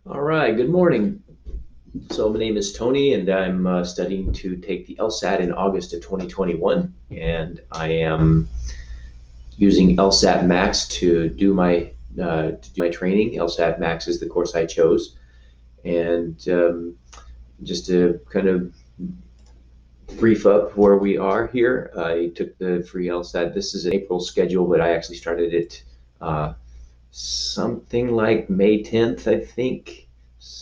All right, good morning. So my name is Tony, and I'm studying to take the LSAT in August of 2021, and I am using LSAT Max to do my training. LSAT Max is the course I chose, and just to kind of brief up where we are here, I took the free LSAT. This is an April schedule, but I actually started it uh, something like May 10th, I think,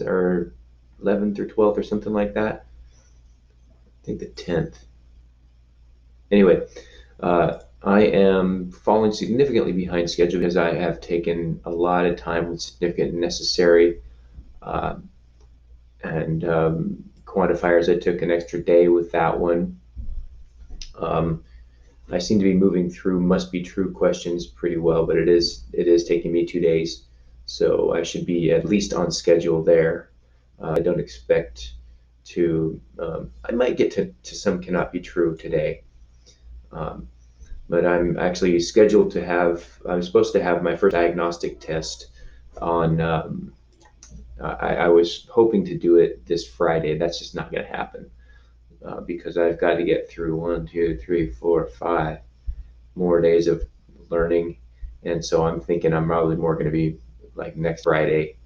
or 11th or 12th or something like that. I think the 10th. Anyway, I am falling significantly behind schedule because I have taken a lot of time with significant and necessary uh, and quantifiers. I took an extra day with that one. Um, I seem to be moving through must be true questions pretty well, but it is taking me 2 days, so I should be at least on schedule there. I don't expect to. I might get to some cannot be true today. Um, but I'm actually scheduled to have, I'm supposed to have my first diagnostic test on, I was hoping to do it this Friday. That's just not going to happen because I've got to get through 1, 2, 3, 4, 5 more days of learning. And so I'm thinking I'm probably more going to be like next Friday.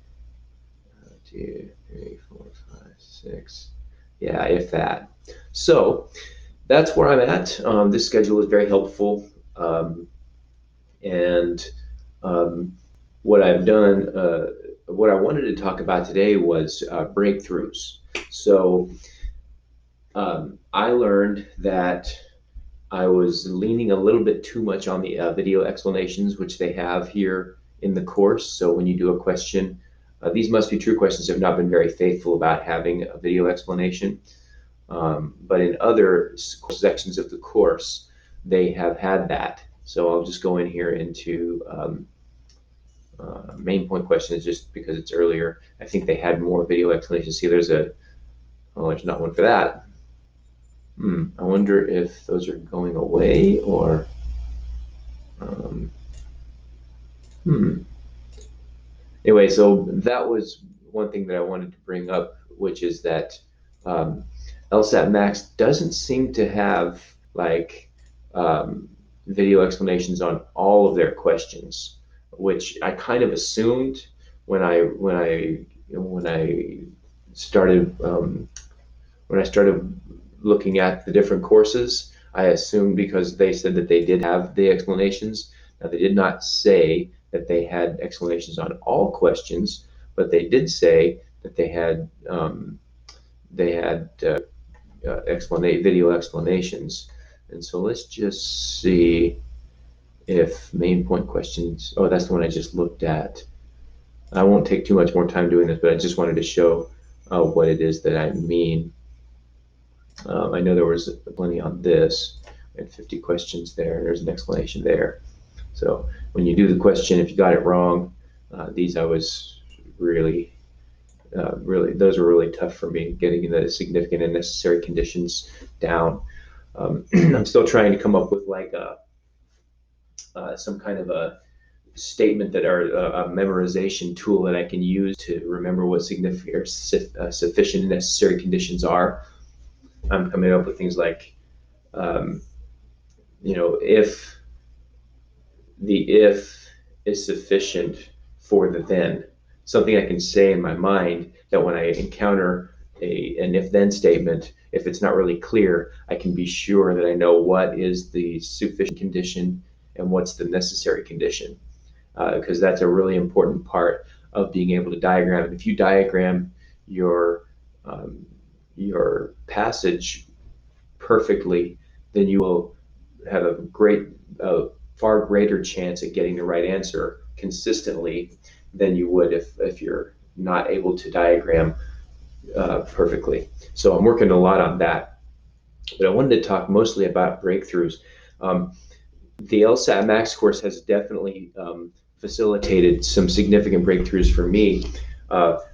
1, 2, 3, 4, 5, 6. Yeah, if that. So that's where I'm at. This schedule is very helpful. And um, what I've done, what I wanted to talk about today was breakthroughs. So I learned that I was leaning a little bit too much on the video explanations, which they have here in the course. So when you do a question, these must be true questions have not been very faithful about having a video explanation. But in other sections of the course, they have had that. So I'll just go in here into main point questions just because it's earlier. I think they had more video explanations. See, there's not one for that. I wonder if those are going away or, um, hmm. Anyway, so that was one thing that I wanted to bring up, which is that um, LSAT Max doesn't seem to have like um, video explanations on all of their questions, which I kind of assumed when I started when I started looking at the different courses. I assumed because they said that they did have the explanations. Now they did not say that they had explanations on all questions, but they did say that they had video explanations. And so let's just see if main point questions. Oh, that's the one I just looked at. I won't take too much more time doing this, but I just wanted to show what it is that I mean. I know there was plenty on this. I had 50 questions there. There's an explanation there. So when you do the question, if you got it wrong, these I was really, those were really tough for me, getting the significant and necessary conditions down. I'm still trying to come up with like some kind of a statement that are a memorization tool that I can use to remember what significant or sufficient and necessary conditions are. I'm coming up with things like, um, if the if is sufficient for the then, something I can say in my mind that when I encounter an if then statement, if it's not really clear, I can be sure that I know what is the sufficient condition and what's the necessary condition, because that's a really important part of being able to diagram. And if you diagram your um, your passage perfectly, then you will have a far greater chance at getting the right answer consistently than you would if you're not able to diagram perfectly. So I'm working a lot on that. But I wanted to talk mostly about breakthroughs. Um, the LSAT Max course has definitely facilitated some significant breakthroughs for me.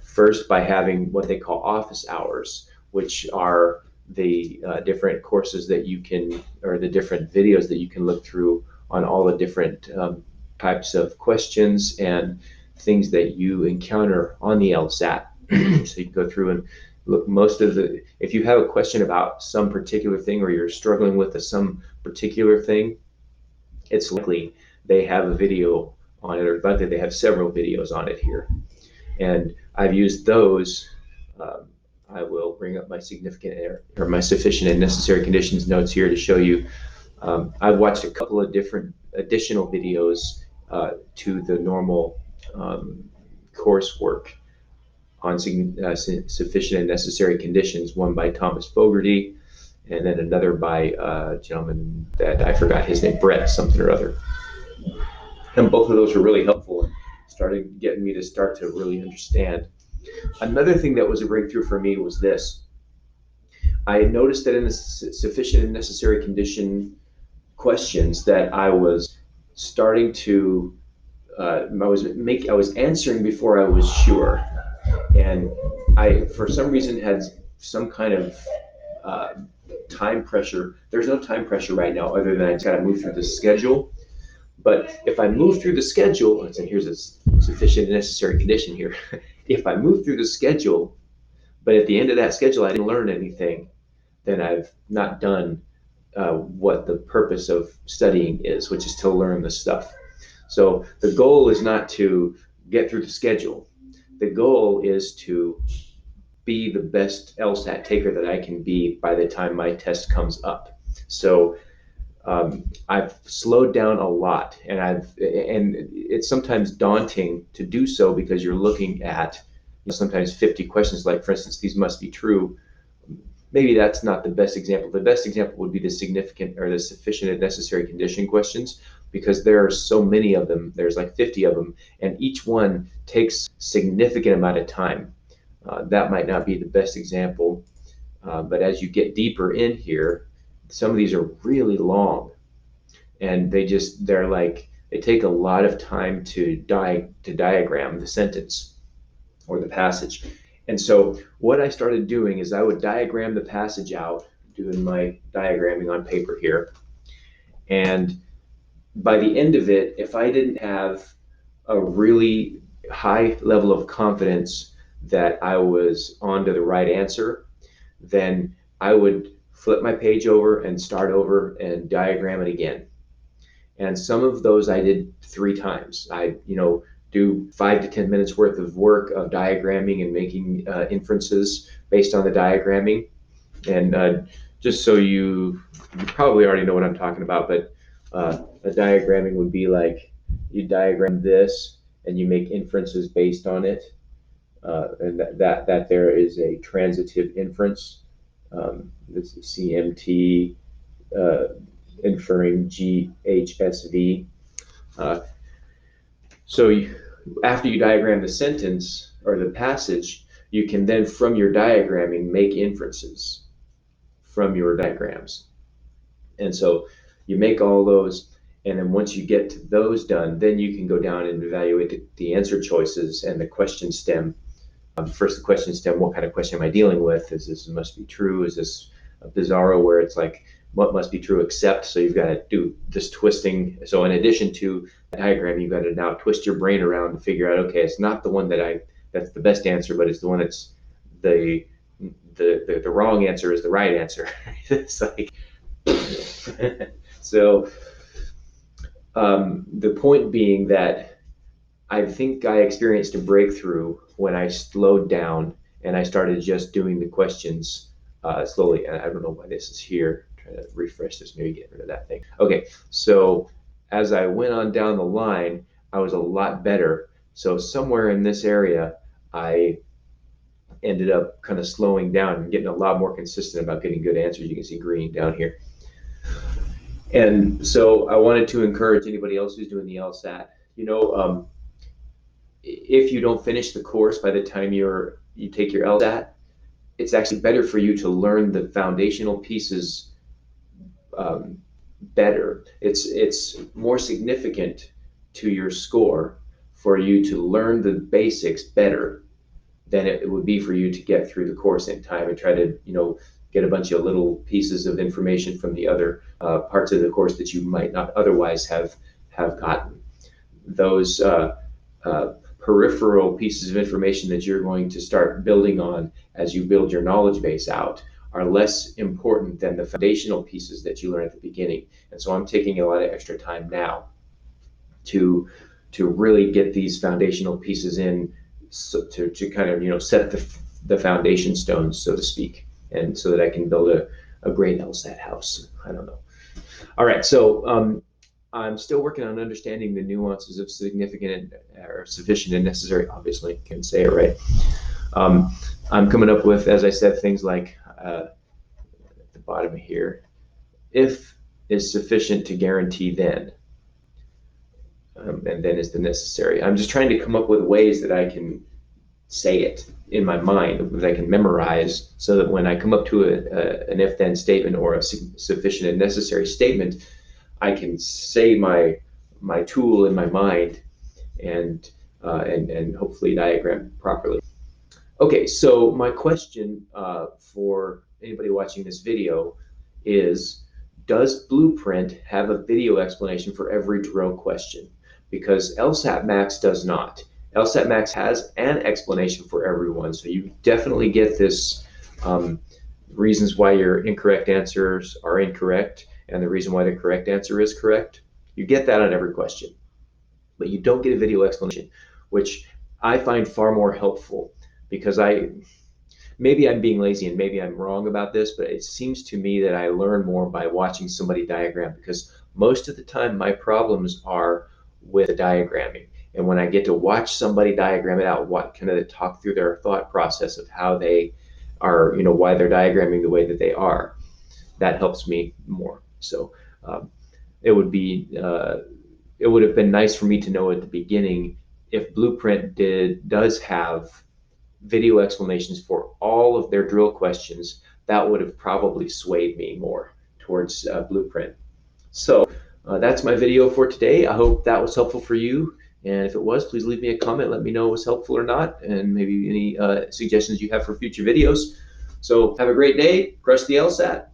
First, by having what they call office hours, which are the different courses that you can, or the different videos that you can look through on all the different types of questions and things that you encounter on the LSAT. So you can go through and look. If you have a question about some particular thing, or you're struggling with some particular thing, it's likely they have a video on it, or likely they have several videos on it here. And I've used those. Um, I will bring up my significant error, or my sufficient and necessary conditions notes here to show you. I've watched a couple of different additional videos to the normal coursework on sufficient and necessary conditions, one by Thomas Fogarty, and then another by a gentleman that I forgot his name, Brett something or other. And both of those were really helpful and started getting me to start to really understand. Another thing that was a breakthrough for me was this. I noticed that in the sufficient and necessary condition questions that I was starting to I was answering before I was sure, and I for some reason had some kind of uh, time pressure. There's no time pressure right now, other than I just got to move through the schedule. But if I move through the schedule, and here's a sufficient and necessary condition here. If I move through the schedule, but at the end of that schedule I didn't learn anything, then I've not done what the purpose of studying is, which is to learn the stuff. So the goal is not to get through the schedule. The goal is to be the best LSAT taker that I can be by the time my test comes up. So I've slowed down a lot, and it's sometimes daunting to do so because you're looking at sometimes 50 questions. Like, for instance, these must be true. Maybe that's not the best example. The best example would be the significant or the sufficient and necessary condition questions, because there are so many of them. There's like 50 of them, and each one takes significant amount of time. That might not be the best example, but as you get deeper in here, some of these are really long, and they take a lot of time to diagram the sentence or the passage. And so what I started doing is I would diagram the passage out, doing my diagramming on paper here. And by the end of it, if I didn't have a really high level of confidence that I was on to the right answer, then I would flip my page over and start over and diagram it again. And some of those I did 3 times. I, do 5 to 10 minutes worth of work of diagramming and making inferences based on the diagramming. And just so you probably already know what I'm talking about, but a diagramming would be like you diagram this and you make inferences based on it. And that there is a transitive inference. This is CMT inferring GHSV. So after you diagram the sentence or the passage, you can then, from your diagramming, make inferences from your diagrams. And so you make all those, and then once you get to those done, then you can go down and evaluate the answer choices and the question stem. First, the question stem: what kind of question am I dealing with? Is this must be true? Is this a bizarro where it's like what must be true except? So you've got to do this twisting. So in addition to the diagram, you've got to now twist your brain around to figure out, okay, it's not the one that's the best answer, but it's the one that's the wrong answer is the right answer. It's like so. The point being that I think I experienced a breakthrough when I slowed down and I started just doing the questions slowly. And I don't know why this is here. Try to refresh this, maybe get rid of that thing. Okay, so as I went on down the line, I was a lot better. So somewhere in this area, I ended up kind of slowing down and getting a lot more consistent about getting good answers. You can see green down here. And so I wanted to encourage anybody else who's doing the LSAT, if you don't finish the course by the time you take your LSAT, it's actually better for you to learn the foundational pieces better. It's more significant to your score for you to learn the basics better than it would be for you to get through the course in time and try to, get a bunch of little pieces of information from the other parts of the course that you might not otherwise have gotten. Those peripheral pieces of information that you're going to start building on as you build your knowledge base out are less important than the foundational pieces that you learn at the beginning. And so I'm taking a lot of extra time now to really get these foundational pieces in, so to kind of set the foundation stones, so to speak, and so that I can build a great LSAT house. I don't know. All right, so I'm still working on understanding the nuances of significant or sufficient and necessary. Obviously, can't say it right. I'm coming up with, as I said, things like at the bottom here, if is sufficient to guarantee then, and then is the necessary. I'm just trying to come up with ways that I can say it in my mind, that I can memorize, so that when I come up to an if-then statement or a sufficient and necessary statement, I can say my tool in my mind and hopefully diagram properly. Okay, so my question for anybody watching this video is, does Blueprint have a video explanation for every drill question? Because LSAT Max does not. LSAT Max has an explanation for everyone, so you definitely get this reasons why your incorrect answers are incorrect and the reason why the correct answer is correct. You get that on every question, but you don't get a video explanation, which I find far more helpful, because maybe I'm being lazy and maybe I'm wrong about this, but it seems to me that I learn more by watching somebody diagram, because most of the time my problems are with the diagramming. And when I get to watch somebody diagram it out, what kind of talk through their thought process of how they are, why they're diagramming the way that they are, that helps me more. So it would have been nice for me to know at the beginning if Blueprint does have video explanations for all of their drill questions. That would have probably swayed me more towards Blueprint. So that's my video for today. I hope that was helpful for you. And if it was, please leave me a comment. Let me know it was helpful or not, and maybe any suggestions you have for future videos. So have a great day. Crush the LSAT.